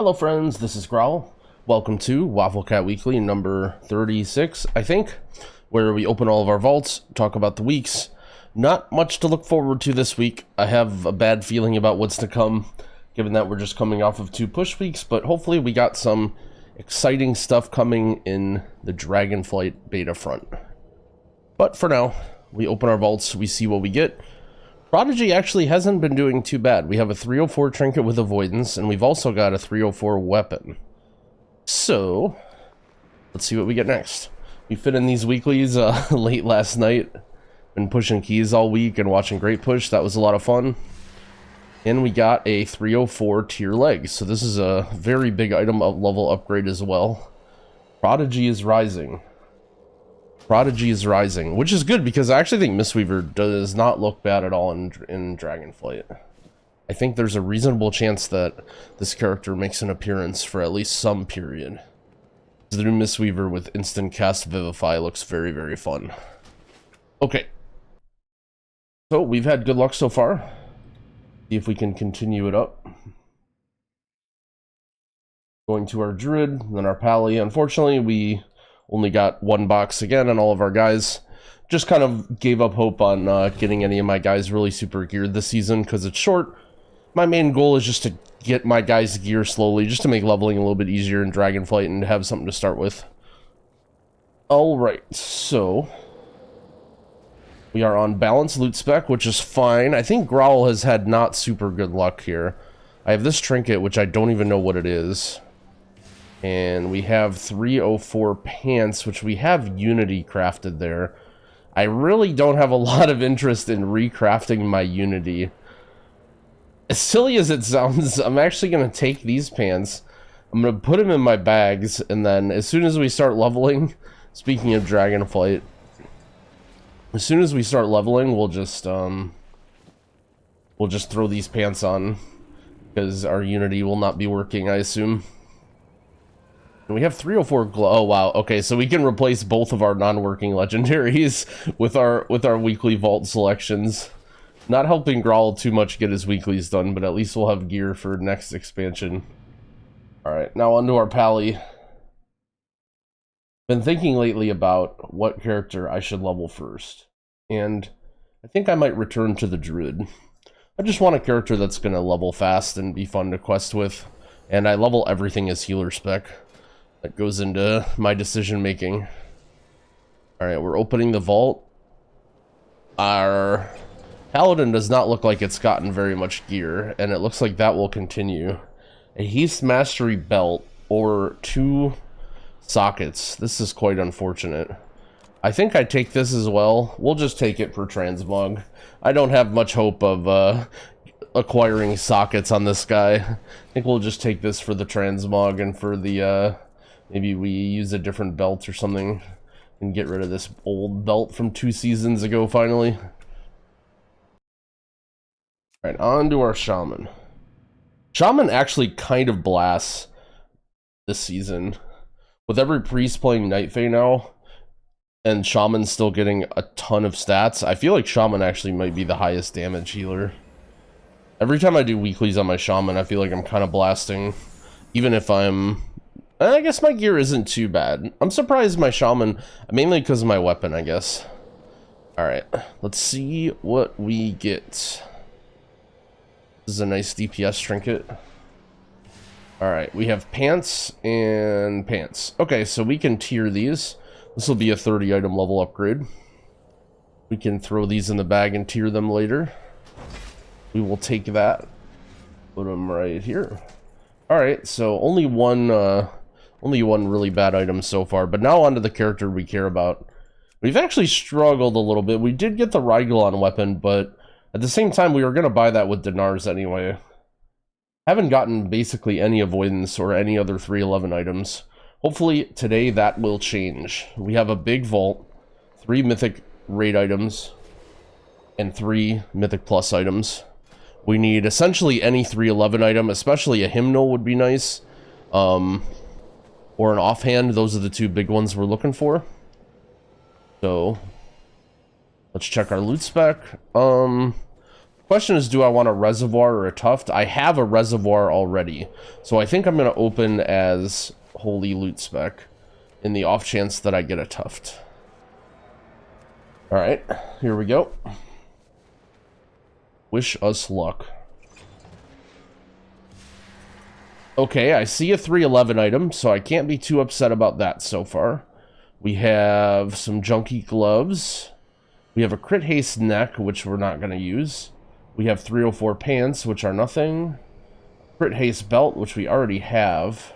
Hello friends, this is Growl. Welcome to Wafflecat Weekly number 36, I think, where we open all of our vaults, talk about the weeks. Not much to look forward to this week. I have a bad feeling about what's to come, given that we're just coming off of 2 push weeks, but hopefully we got some exciting stuff coming in the Dragonflight beta front. But for now, we open our vaults, we see what we get. Prodigy actually hasn't been doing too bad. We have a 304 trinket with avoidance, and we've also got a 304 weapon. So, let's see what we get next. We fit in these weeklies late last night. Been pushing keys all week and watching Great Push. That was a lot of fun. And we got a 304 tier leg. So this is a very big item level upgrade as well. Prodigy is rising. Prodigy is rising, which is good because I actually think Mistweaver does not look bad at all in Dragonflight. I think there's a reasonable chance that this character makes an appearance for at least some period. The new Mistweaver with instant cast Vivify looks very, very fun. Okay. So we've had good luck so far. See if we can continue it up. Going to our Druid, then our Pally. Unfortunately, we only got 1 box again on all of our guys. Just kind of gave up hope on getting any of my guys really super geared this season because it's short. My main goal is just to get my guys gear slowly, just to make leveling a little bit easier in Dragonflight and have something to start with. Alright, so we are on balanced loot spec, which is fine. I think Growl has had not super good luck here. I have this trinket, which I don't even know what it is. And we have 304 pants, which we have Unity crafted there. I really don't have a lot of interest in recrafting my Unity. As silly as it sounds, I'm actually going to take these pants. I'm going to put them in my bags, and then as soon as we start leveling, speaking of Dragonflight, as soon as we start leveling, we'll just throw these pants on, because our Unity will not be working, I assume. And we have 304 glow. Oh wow, okay, so we can replace both of our non-working legendaries with our weekly vault selections. Not helping Growl too much get his weeklies done, but at least we'll have gear for next expansion. Alright, now onto our Pally. Been thinking lately about what character I should level first, and I think I might return to the Druid. I just want a character that's going to level fast and be fun to quest with, and I level everything as healer spec. That goes into my decision making. Alright, we're opening the vault. Our Paladin does not look like it's gotten very much gear, and it looks like that will continue. A Haste Mastery belt or 2 sockets. This is quite unfortunate. I think I take this as well. We'll just take it for transmog. I don't have much hope of acquiring sockets on this guy. I think we'll just take this for the transmog and for the maybe we use a different belt or something and get rid of this old belt from 2 seasons ago finally. Alright, on to our Shaman. Shaman actually kind of blasts this season. With every priest playing Night Fae now, and Shaman still getting a ton of stats, I feel like Shaman actually might be the highest damage healer. Every time I do weeklies on my Shaman, I feel like I'm kind of blasting. Even if I guess my gear isn't too bad. I'm surprised my Shaman, mainly because of my weapon, I guess. Alright, let's see what we get. This is a nice DPS trinket. Alright, we have pants and pants. Okay, so we can tier these. This will be a 30 item level upgrade. We can throw these in the bag and tier them later. We will take that. Put them right here. Alright, so only one really bad item so far, but now onto the character we care about. We've actually struggled a little bit. We did get the Rygelon weapon, but at the same time we were going to buy that with Dinars anyway. Haven't gotten basically any avoidance or any other 311 items. Hopefully today that will change. We have a big vault, 3 Mythic raid items, and 3 Mythic Plus items. We need essentially any 311 item, especially a hymnal would be nice. Or an offhand. Those are the 2 big ones we're looking for. So let's check our loot spec. Question is, do I want a reservoir or a tuft? I have a reservoir already, so I think I'm going to open as holy loot spec in the off chance that I get a tuft. Alright, here we go. Wish us luck. Okay, I see a 311 item, so I can't be too upset about that so far. We have some junky gloves. We have a crit haste neck, which we're not going to use. We have 304 pants, which are nothing. Crit haste belt, which we already have.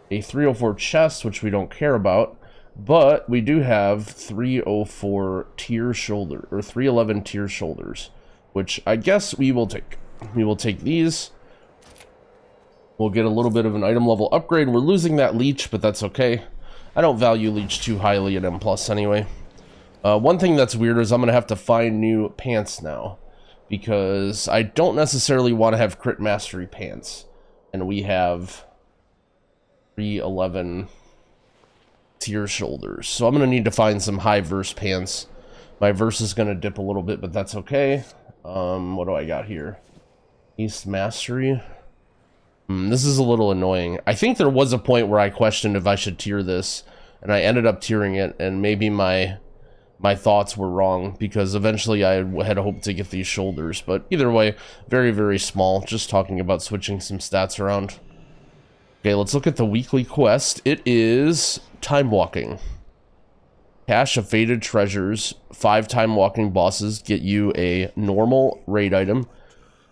A 304 chest, which we don't care about. But we do have 304 tier shoulder, or 311 tier shoulders, which I guess we will take. We will take these. We'll get a little bit of an item level upgrade. We're losing that leech, but that's okay. I don't value leech too highly at M+ anyway. One thing that's weird is I'm going to have to find new pants now, because I don't necessarily want to have crit mastery pants. And we have 311 tier shoulders. So I'm going to need to find some high verse pants. My verse is going to dip a little bit, but that's okay. What do I got here? East mastery. This is a little annoying. I think there was a point where I questioned if I should tier this, and I ended up tiering it, and maybe my thoughts were wrong, because eventually I had hoped to get these shoulders, but either way, very, very small. Just talking about switching some stats around. Okay, let's look at the weekly quest. It is time walking. Cache of faded treasures. 5 time walking bosses get you a normal raid item.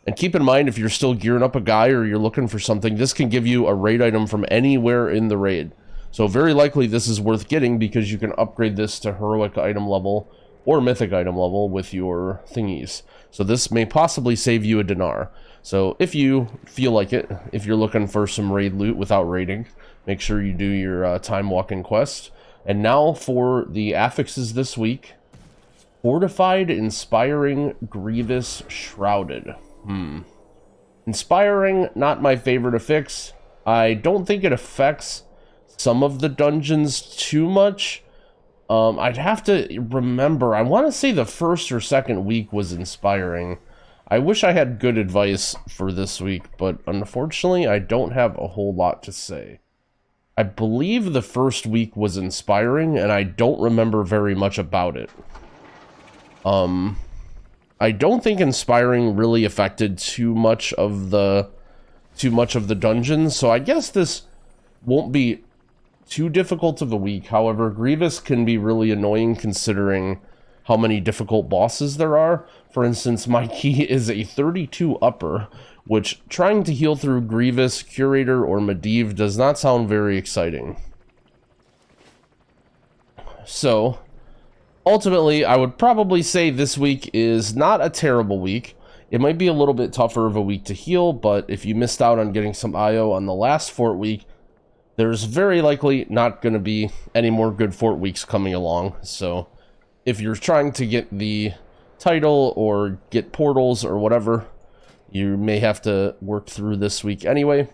And keep in mind, if you're still gearing up a guy or you're looking for something, this can give you a raid item from anywhere in the raid. So very likely this is worth getting, because you can upgrade this to heroic item level or mythic item level with your thingies. So this may possibly save you a dinar. So if you feel like it, if you're looking for some raid loot without raiding, make sure you do your time walking quest. And now for the affixes this week. Fortified, Inspiring, Grievous, Shrouded. Inspiring, not my favorite affix. I don't think it affects some of the dungeons too much. I'd have to remember. I want to say the first or second week was inspiring. I wish I had good advice for this week, but unfortunately I don't have a whole lot to say. I believe the first week was inspiring, and I don't remember very much about it. I don't think inspiring really affected too much of the dungeons, so I guess this won't be too difficult of a week. However, Grievous can be really annoying considering how many difficult bosses there are. For instance, my key is a 32 upper, which trying to heal through Grievous, Curator, or Medivh does not sound very exciting. So ultimately, I would probably say this week is not a terrible week. It might be a little bit tougher of a week to heal, but if you missed out on getting some IO on the last fort week, there's very likely not going to be any more good fort weeks coming along. So if you're trying to get the title or get portals or whatever, you may have to work through this week anyway.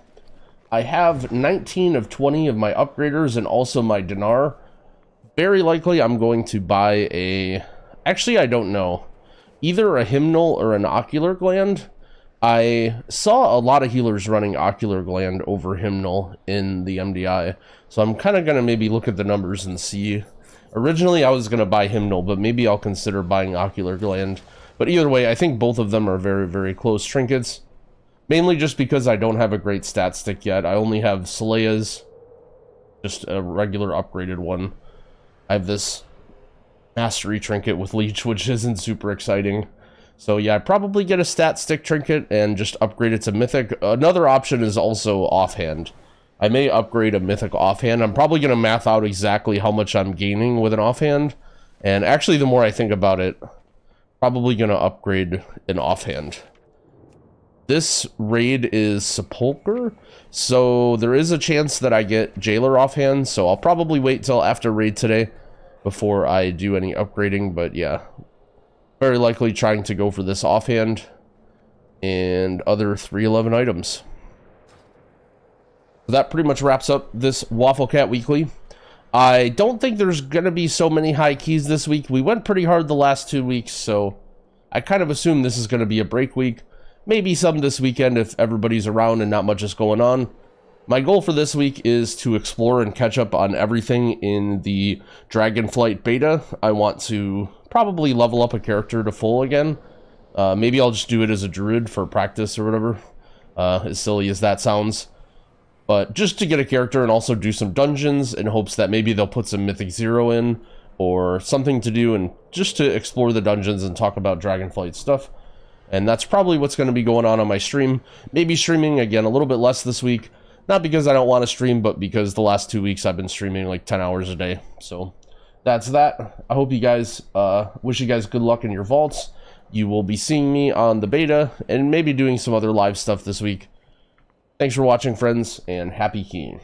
I have 19 of 20 of my upgraders and also my Dinar. Very likely I'm going to buy a... Actually, I don't know. Either a hymnal or an ocular gland. I saw a lot of healers running ocular gland over hymnal in the MDI. So I'm kind of going to maybe look at the numbers and see. Originally, I was going to buy hymnal, but maybe I'll consider buying ocular gland. But either way, I think both of them are very, very close trinkets. Mainly just because I don't have a great stat stick yet. I only have Salea's, just a regular upgraded one. I have this mastery trinket with leech, which isn't super exciting. So yeah, I'd probably get a stat stick trinket and just upgrade it to mythic. Another option is also offhand. I may upgrade a mythic offhand. I'm probably going to math out exactly how much I'm gaining with an offhand. And actually, the more I think about it, probably going to upgrade an offhand. This raid is Sepulcher, so there is a chance that I get Jailer offhand, so I'll probably wait till after raid today before I do any upgrading, but yeah. Very likely trying to go for this offhand and other 311 items. So that pretty much wraps up this Wafflecat Weekly. I don't think there's going to be so many high keys this week. We went pretty hard the last 2 weeks, so I kind of assume this is going to be a break week. Maybe some this weekend if everybody's around and not much is going on. My goal for this week is to explore and catch up on everything in the Dragonflight beta. I want to probably level up a character to full again. Maybe I'll just do it as a Druid for practice or whatever, as silly as that sounds. But just to get a character and also do some dungeons in hopes that maybe they'll put some Mythic 0 in or something to do, and just to explore the dungeons and talk about Dragonflight stuff. And that's probably what's going to be going on my stream. Maybe streaming again a little bit less this week. Not because I don't want to stream, but because the last 2 weeks I've been streaming like 10 hours a day. So that's that. I hope you guys, wish you guys good luck in your vaults. You will be seeing me on the beta and maybe doing some other live stuff this week. Thanks for watching, friends, and happy keying.